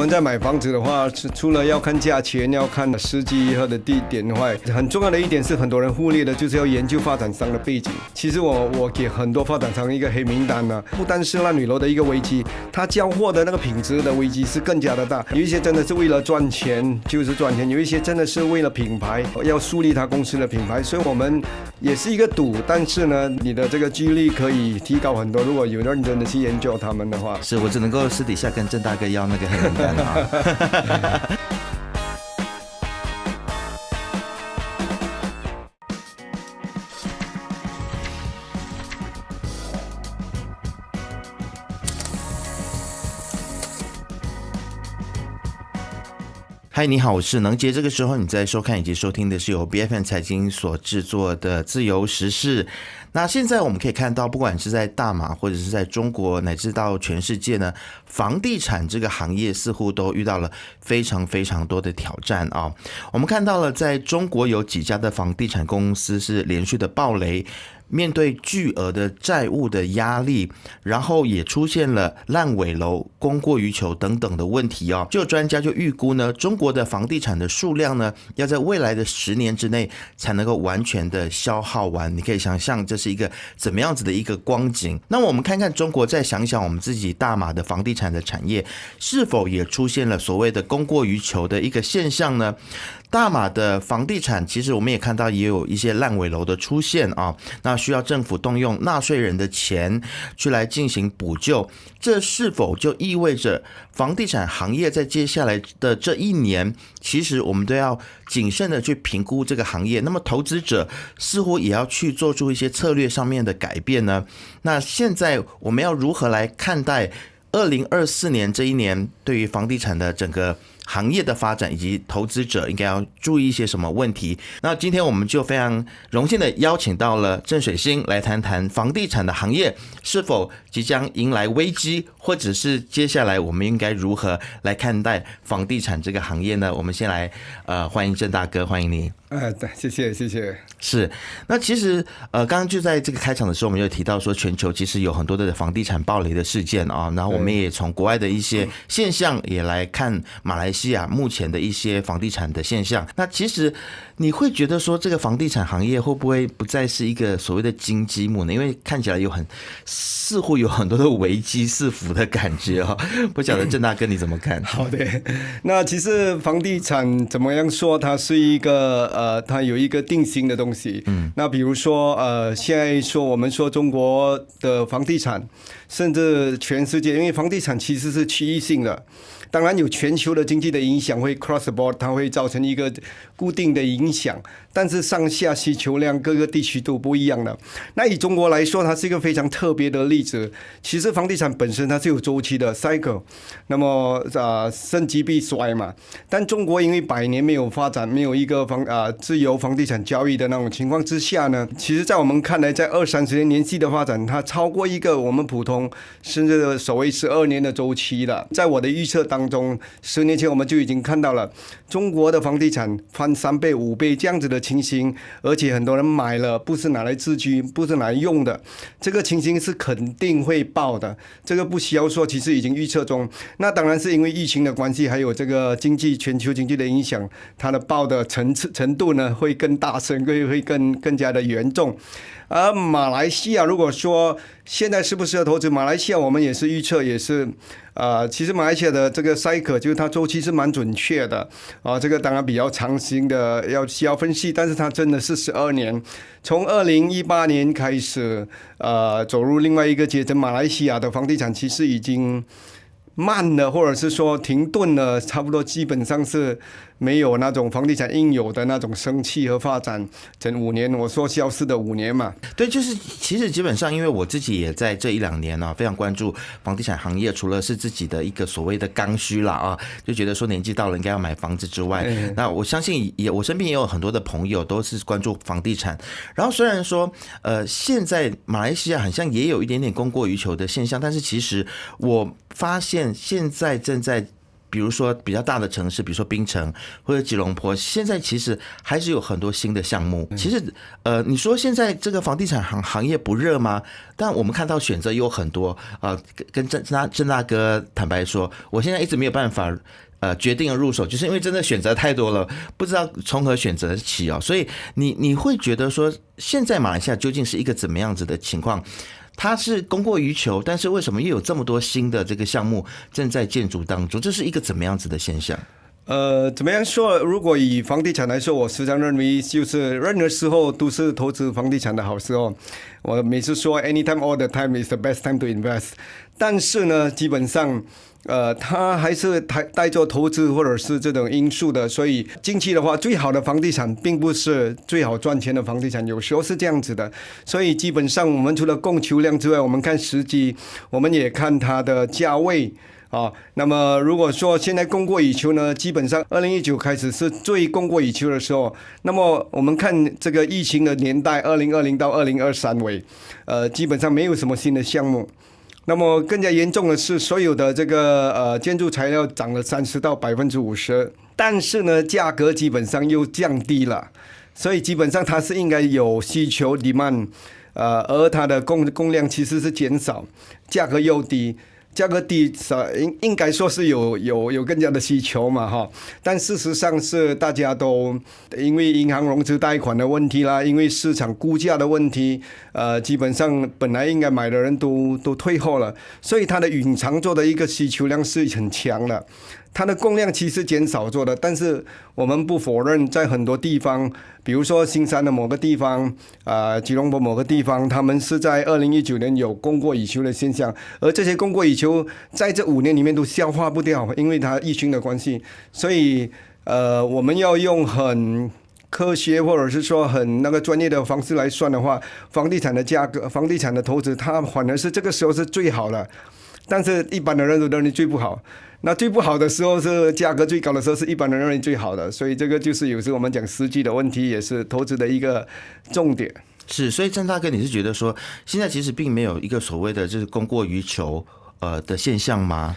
们在买房子的话，除了要看价钱，要看时机和的地点的话，很重要的一点是很多人忽略的，就是要研究发展商的背景。其实我给很多发展商一个黑名单呢，不单是烂尾楼的一个危机，他交货的那个品质的危机是更加的大。有一些真的是为了赚钱就是赚钱，有一些真的是为了品牌，要树立他公司的品牌。所以我们也是一个赌，但是呢，你的这个几率可以提高很多。如果有认真的去研究他们的话，是我只能够私底下跟郑大哥要那个黑名单啊。嗨，你好，我是能杰。这个时候你在收看以及收听的是由 BFM 财经所制作的自由时事。那现在我们可以看到，不管是在大马或者是在中国乃至到全世界呢，房地产这个行业似乎都遇到了非常非常多的挑战啊。我们看到了在中国有几家的房地产公司是连续的暴雷，面对巨额的债务的压力，然后也出现了烂尾楼、供过于求等等的问题哦。就有专家就预估呢，中国的房地产的数量呢，要在未来的10年之内才能够完全的消耗完。你可以想象这是一个怎么样子的一个光景。那我们看看中国，再想想我们自己大马的房地产的产业，是否也出现了所谓的供过于求的一个现象呢？大马的房地产其实我们也看到也有一些烂尾楼的出现啊，那需要政府动用纳税人的钱去来进行补救，这是否就意味着房地产行业在接下来的这1年，其实我们都要谨慎的去评估这个行业？那么投资者似乎也要去做出一些策略上面的改变呢？那现在我们要如何来看待2024年这1年对于房地产的整个行业的发展，以及投资者应该要注意一些什么问题？那今天我们就非常荣幸的邀请到了郑水星来谈谈房地产的行业是否即将迎来危机，或者是接下来我们应该如何来看待房地产这个行业呢？我们先来欢迎郑大哥，欢迎你。对，谢谢。是，那其实刚刚就在这个开场的时候，我们就提到说，全球其实有很多的房地产暴雷的事件啊，然后我们也从国外的一些现象也来看马来西亚目前的一些房地产的现象。那其实你会觉得说，这个房地产行业会不会不再是一个所谓的金鸡母呢？因为看起来似乎有很多的危机四伏的感觉哦。不晓得郑大哥你怎么看？好的，那其实房地产怎么样说，它是一个它有一个定型的东西。那比如说现在说我们说中国的房地产，甚至全世界，因为房地产其实是区域性的。当然有全球的经济的影响，会 cross board， 它会造成一个固定的影响，但是上下需求量各个地区都不一样的。那以中国来说，它是一个非常特别的例子。其实房地产本身它是有周期的 cycle， 那么盛极必衰嘛。但中国因为100年没有发展，没有一个自由房地产交易的那种情况之下呢，其实在我们看来，在20-30年系的发展，它超过一个我们普通甚至所谓12年的周期了。在我的预测当中，10年前我们就已经看到了中国的房地产翻3倍、5倍这样子的情形，而且很多人买了不是拿来自居，不是拿来用的，这个情形是肯定会爆的，这个不需要说，其实已经预测中。那当然是因为疫情的关系，还有这个全球经济的影响，它的爆的程度呢会更大声，会更加的严重。而马来西亚如果说现在适不适合投资，马来西亚我们也是预测，也是其实马来西亚的这个 cycle 就是它周期是蛮准确的这个当然比较长型的需要分析，但是它真的是12年，从2018年开始走入另外一个阶层，马来西亚的房地产其实已经慢了，或者是说停顿了，差不多基本上是没有那种房地产应有的那种生气和发展。整5年，我说消失的5年嘛。对，就是其实基本上，因为我自己也在这1-2年非常关注房地产行业，除了是自己的一个所谓的刚需啦就觉得说年纪到了应该要买房子之外，那我相信我身边也有很多的朋友都是关注房地产。然后虽然说现在马来西亚好像也有一点点供过于求的现象，但是其实我发现现在正在比如说比较大的城市，比如说槟城或者吉隆坡，现在其实还是有很多新的项目。其实你说现在这个房地产行业不热吗？但我们看到选择有很多跟郑大哥坦白说，我现在一直没有办法决定入手，就是因为真的选择太多了，不知道从何选择起哦。所以你会觉得说，现在马来西亚究竟是一个怎么样子的情况？它是供过于求，但是为什么又有这么多新的这个项目正在建筑当中？这是一个怎么样子的现象？怎么样说？如果以房地产来说，我时常认为就是任何时候都是投资房地产的好时候。我每次说 anytime all the time is the best time to invest。但是呢，基本上它还是带着投资或者是这种因素的，所以近期的话，最好的房地产并不是最好赚钱的房地产，有时候是这样子的。所以基本上我们除了供求量之外，我们看时机，我们也看它的价位。那么如果说现在供过于求呢，基本上2019开始是最供过于求的时候。那么我们看这个疫情的年代，2020到2023尾，基本上没有什么新的项目。那么更加严重的是，所有的这个建筑材料涨了30%到50%，但是呢，价格基本上又降低了，所以基本上它是应该有需求 demand，而它的供量其实是减少，价格又低。价格低，应该说是有更加的需求嘛哈，但事实上是大家都因为银行融资贷款的问题啦，因为市场估价的问题，基本上本来应该买的人都退后了，所以它的隐藏做的一个需求量是很强的。它的供量其实减少做的，但是我们不否认，在很多地方，比如说新山的某个地方，吉隆坡某个地方，他们是在2019年有供过于求的现象，而这些供过于求在这5年里面都消化不掉，因为它疫情的关系，所以我们要用很科学或者是说很那个专业的方式来算的话，房地产的价格、房地产的投资，它反而是这个时候是最好的，但是一般的人都认为最不好。那最不好的时候是价格最高的时候，是一般人认为最好的，所以这个就是有时候我们讲实际的问题，也是投资的一个重点。是，所以郑大哥，你是觉得说，现在其实并没有一个所谓的就是供过于求的现象吗？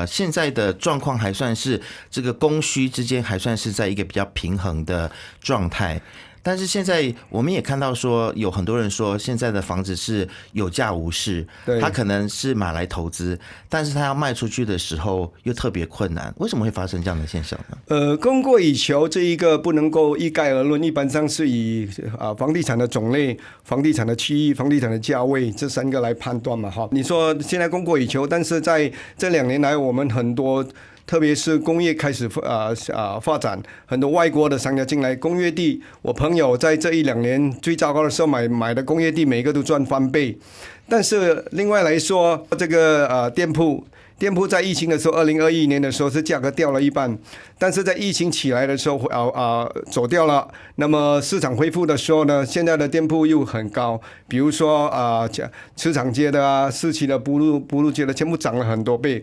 现在的状况还算是这个供需之间还算是在一个比较平衡的状态。但是现在我们也看到说，有很多人说现在的房子是有价无市，他可能是买来投资，但是他要卖出去的时候又特别困难。为什么会发生这样的现象呢？供过于求这一个不能够一概而论，一般上是以房地产的种类、房地产的区域、房地产的价位这3个来判断嘛哈。你说现在供过于求，但是在这2年来，我们很多。特别是工业开始发展，很多外国的商家进来，工业地，我朋友在这1-2年最糟糕的时候买的工业地，每一个都赚翻倍。但是另外来说，这个店铺在疫情的时候，2021年的时候是价格掉了一半，但是在疫情起来的时候走掉了。那么市场恢复的时候呢，现在的店铺又很高，比如说市场街的市区的布路街的，全部涨了很多倍。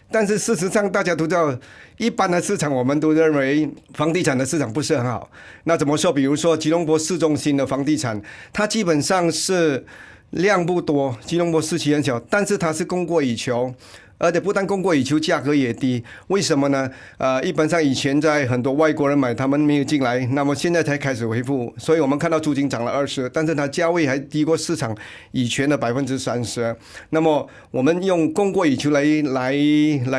但是事实上，大家都知道，一般的市场我们都认为房地产的市场不是很好。那怎么说？比如说吉隆坡市中心的房地产，它基本上是量不多，吉隆坡市区很小，但是它是供过于求。而且不但供过于求，价格也低。为什么呢？一般上以前在很多外国人买，他们没有进来，那么现在才开始恢复，所以我们看到租金涨了20%，但是它价位还低过市场以前的30%。那么我们用供过于求来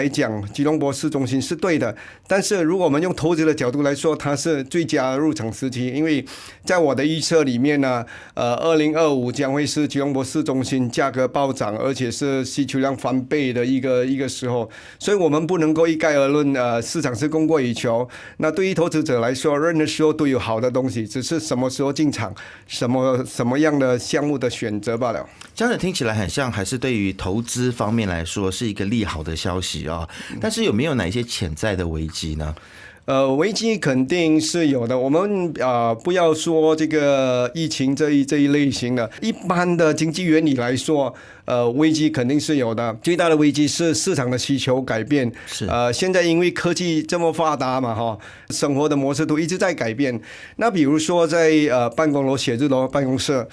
讲，吉隆坡市中心是对的。但是如果我们用投资的角度来说，它是最佳入场时期，因为在我的预测里面呢，2025将会是吉隆坡市中心价格暴涨，而且是需求量翻倍的一个时候，所以我们不能够一概而论，市场是供过于求。那对于投资者来说，任何时候都有好的东西，只是什么时候进场，什么样的项目的选择罢了。这样的听起来很像，还是对于投资方面来说是一个利好的消息啊。但是有没有哪一些潜在的危机呢？危机肯定是有的。我们不要说这个疫情这一类型的，一般的经济原理来说，危机肯定是有的。最大的危机是市场的需求改变。现在因为科技这么发达嘛，哈，生活的模式都一直在改变。那比如说在办公楼、写字楼、办公室。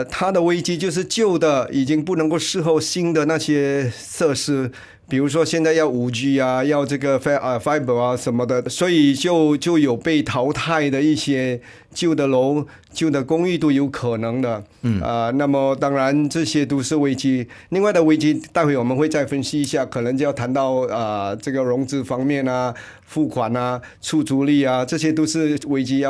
它的危机就是旧的已经不能够适合新的那些设施，比如说现在要5G 啊，要这个 fiber 啊什么的，所以就有被淘汰的一些旧的楼、旧的公寓都有可能的。那么当然这些都是危机。另外的危机，待会我们会再分析一下，可能就要谈到这个融资方面啊、付款啊、出租率啊，这些都是危机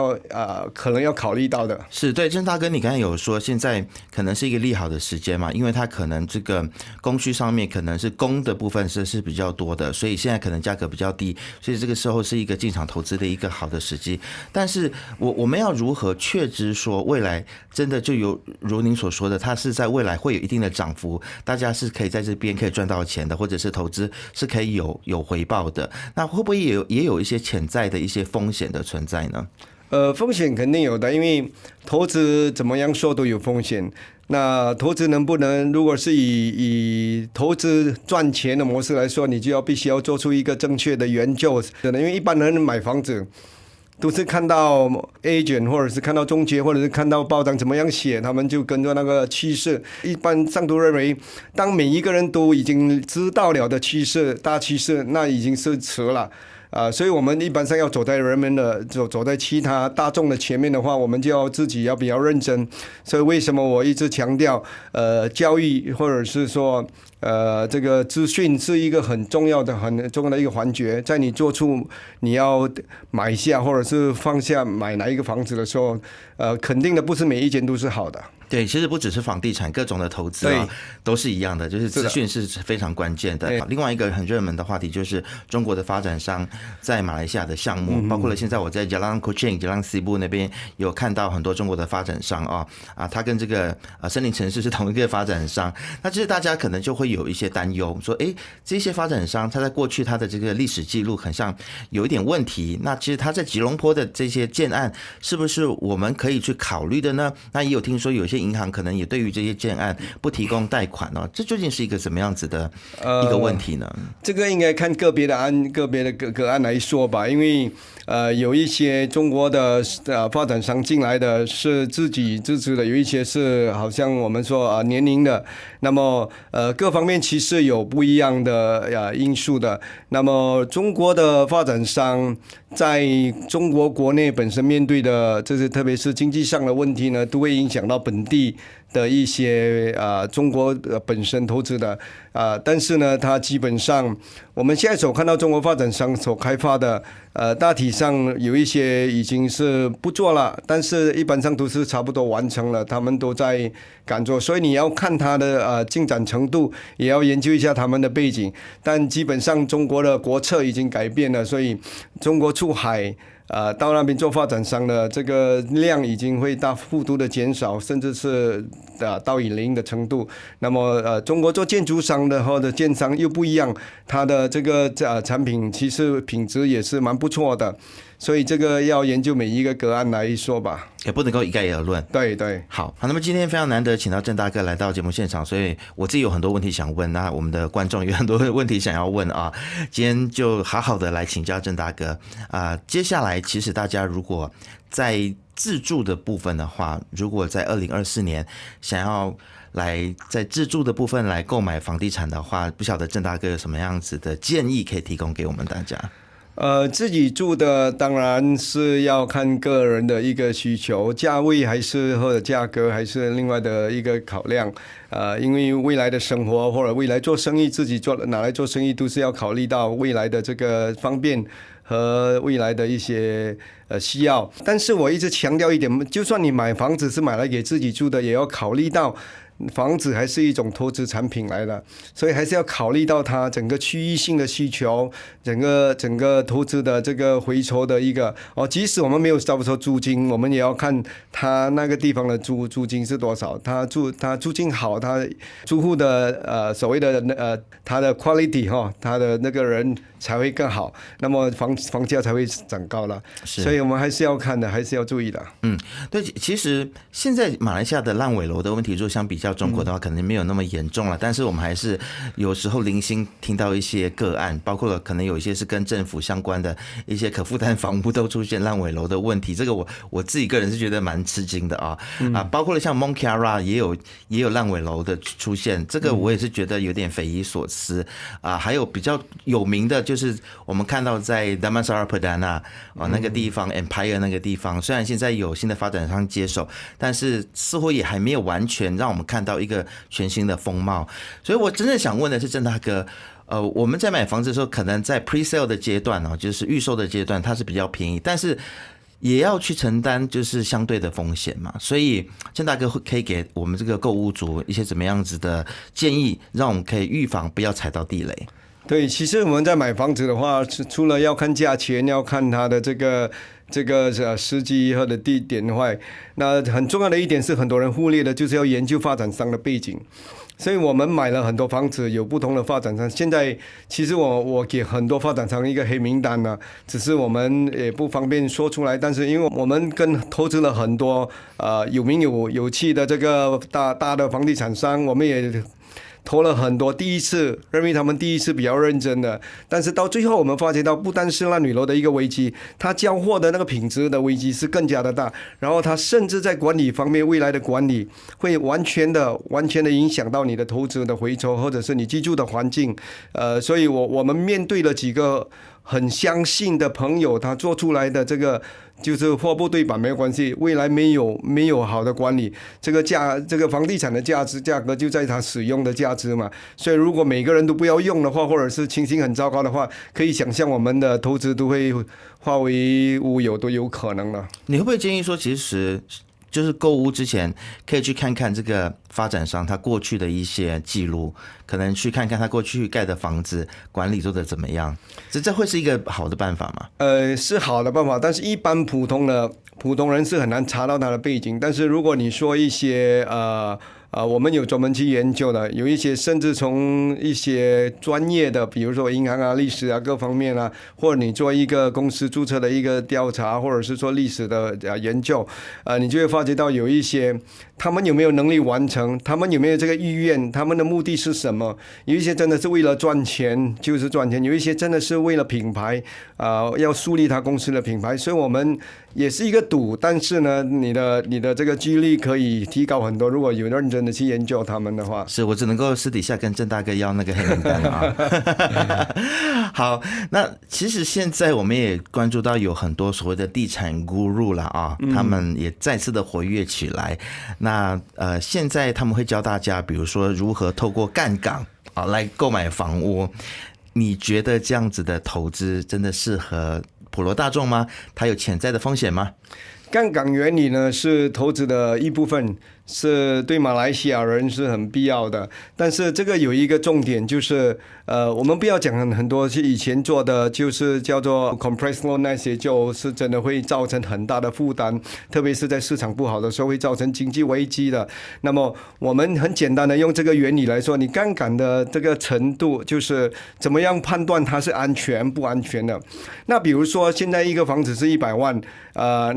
可能要考虑到的。是对，郑大哥，你刚才有说现在可能是一个利好的时间嘛，因为它可能这个供需上面可能是供的部分是比较多的，所以现在可能价格比较低，所以这个时候是一个进场投资的一个好的时机。但是我们要如何确知说未来真的就如您所说的，它是在未来会有一定的涨幅，大家是可以在这边可以赚到钱的，或者是投资是可以有回报的，那会不会也有一些潜在的一些风险的存在呢？风险肯定有的，因为投资怎么样说都有风险。那投资能不能，如果是以投资赚钱的模式来说，你就必须要做出一个正确的研究，因为一般人买房子都是看到 agent 或者是看到中介或者是看到报章怎么样写，他们就跟着那个趋势。一般上都认为，当每一个人都已经知道了的趋势、大趋势，那已经是迟了。所以我们一般上要走在人们的走在其他大众的前面的话，我们就要自己要比较认真。所以为什么我一直强调教育或者是说这个资讯是一个很重要的一个环节，在你做出你要买下或者是放下买哪一个房子的时候，肯定的不是每一间都是好的。对，其实不只是房地产，各种的投资都是一样的，就是资讯是非常关键的。另外一个很热门的话题就是中国的发展商在马来西亚的项目，包括了现在我在 Jalan Kuching、Jalan Sibu 那边有看到很多中国的发展商他跟这个森林城市是同一个发展商。那其实大家可能就会有一些担忧，说这些发展商他在过去他的这个历史记录很像有一点问题，那其实他在吉隆坡的这些建案是不是我们可以去考虑的呢？那也有听说有些银行可能也对于这些建案不提供贷款这究竟是一个什么样子的一个问题呢？这个应该看个别的个案来说吧，因为有一些中国的发展商进来的是自己自治的，有一些是好像我们说年龄的，那么各方面其实有不一样的因素的。那么中国的发展商在中国国内本身面对的，这特别是经济上的问题呢，都会影响到本地的一些中国本身投资的但是呢，它基本上我们现在所看到中国发展商所开发的大体上有一些已经是不做了，但是一般上都是差不多完成了，他们都在赶做，所以你要看它的进展程度，也要研究一下他们的背景。但基本上中国的国策已经改变了，所以中国出海到那边做发展商的这个量已经会大幅度的减少，甚至是到以零的程度。那么中国做建筑商的或者建商又不一样，它的这个产品其实品质也是蛮不错的。所以这个要研究每一个个案来说吧，也不能够一概而论。对对，好，那么今天非常难得请到郑大哥来到节目现场，所以我自己有很多问题想问，那我们的观众有很多问题想要问啊，今天就好好的来请教郑大哥啊。接下来其实大家如果在自住的部分的话，如果在2024年想要来在自住的部分来购买房地产的话，不晓得郑大哥有什么样子的建议可以提供给我们大家？自己住的当然是要看个人的一个需求，价位还是或者价格还是另外的一个考量。因为未来的生活或者未来做生意，自己拿来做生意都是要考虑到未来的这个方便和未来的一些需要。但是我一直强调一点，就算你买房子是买来给自己住的，也要考虑到房子还是一种投资产品来的，所以还是要考虑到它整个区域性的需求，整个投资的这个回酬的一个即使我们没有招收租金，我们也要看它那个地方的租金是多少，它租金好，它住户的所谓的它的 quality 它的那个人才会更好，那么房价才会涨高了。所以我们还是要看的，还是要注意的。对，其实现在马来西亚的烂尾楼的问题，就相比较中国的话，可能没有那么严重了。但是我们还是有时候零星听到一些个案，包括了可能有一些是跟政府相关的一些可负担房屋都出现烂尾楼的问题。这个我自己个人是觉得蛮吃惊的啊。包括了像 Monkiara 也有烂尾楼的出现，这个我也是觉得有点匪夷所思啊。还有比较有名的就是我们看到在 Damansara Perdana 那个地方 Empire 那个地方，虽然现在有新的发展商接手，但是似乎也还没有完全让我们看到一个全新的风貌。所以我真正想问的是，郑大哥，我们在买房子的时候，可能在 pre-sale 的阶段就是预售的阶段，它是比较便宜，但是也要去承担就是相对的风险嘛。所以郑大哥可以给我们这个购屋族一些怎么样子的建议，让我们可以预防不要踩到地雷。对，其实我们在买房子的话，除了要看价钱，要看它的这个时机或者地点的话，那很重要的一点是很多人忽略的，就是要研究发展商的背景。所以我们买了很多房子，有不同的发展商。现在其实我给很多发展商一个黑名单呢，只是我们也不方便说出来。但是因为我们投资了很多有名有气的这个大的房地产商，我们也投了很多第一次，认为他们第一次比较认真的，但是到最后我们发觉到，不单是烂尾楼的一个危机，它交货的那个品质的危机是更加的大，然后它甚至在管理方面，未来的管理会完全的影响到你的投资的回酬，或者是你居住的环境。所以我们面对了几个很相信的朋友，他做出来的这个就是货不对版没有关系，未来没有好的管理，这个房地产的价格就在它使用的价值嘛。所以如果每个人都不要用的话，或者是情形很糟糕的话，可以想象我们的投资都会化为乌有，都有可能了。你会不会建议说，其实就是购屋之前可以去看看这个发展商他过去的一些记录，可能去看看他过去盖的房子管理做得怎么样，这会是一个好的办法吗？是好的办法，但是一般普通人是很难查到他的背景。但是如果你说一些我们有专门去研究的，有一些甚至从一些专业的，比如说银行啊、历史啊各方面啊，或者你做一个公司注册的一个调查，或者是做历史的研究，你就会发觉到有一些他们有没有能力完成，他们有没有这个意愿，他们的目的是什么？有一些真的是为了赚钱，就是赚钱；有一些真的是为了品牌，要树立他公司的品牌。所以我们也是一个赌，但是呢，你的这个几率可以提高很多。如果有认真的去研究他们的话，是我只能够私底下跟郑大哥要那个黑名单啊。好，那其实现在我们也关注到有很多所谓的地产 guru 了啊，他们也再次的活跃起来。那现在他们会教大家，比如说如何透过杠杆来购买房屋。你觉得这样子的投资真的适合普罗大众吗？它有潜在的风险吗？杠杆原理呢是投资的一部分，是对马来西亚人是很必要的。但是这个有一个重点，就是我们不要讲很多是以前做的，就是叫做 compressed loan 那些，就是真的会造成很大的负担，特别是在市场不好的时候会造成经济危机的。那么我们很简单的用这个原理来说，你杠杆的这个程度就是怎么样判断它是安全不安全的。那比如说现在一个房子是100万，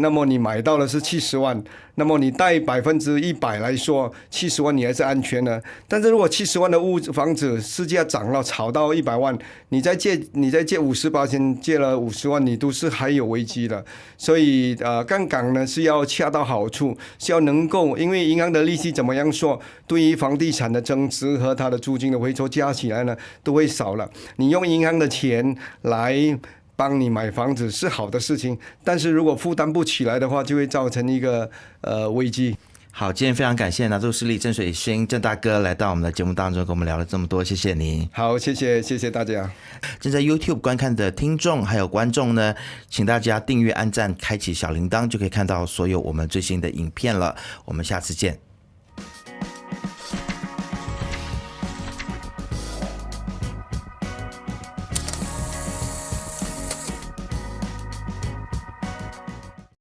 那么你买到的是70万，那么你贷100%来说，70万你还是安全的。但是如果70万的房子市价涨了，炒到100万，你再借50%，借了50万，你都是还有危机的。所以杠杆呢是要恰到好处，是要能够，因为银行的利息怎么样说，对于房地产的增值和它的租金的回抽加起来呢，都会少了。你用银行的钱来帮你买房子是好的事情，但是如果负担不起来的话，就会造成一个危机。好，今天非常感谢拿督斯利郑水兴郑大哥来到我们的节目当中，跟我们聊了这么多，谢谢你。好，谢谢大家。正在 YouTube 观看的听众还有观众呢，请大家订阅、按赞、开启小铃铛，就可以看到所有我们最新的影片了。我们下次见。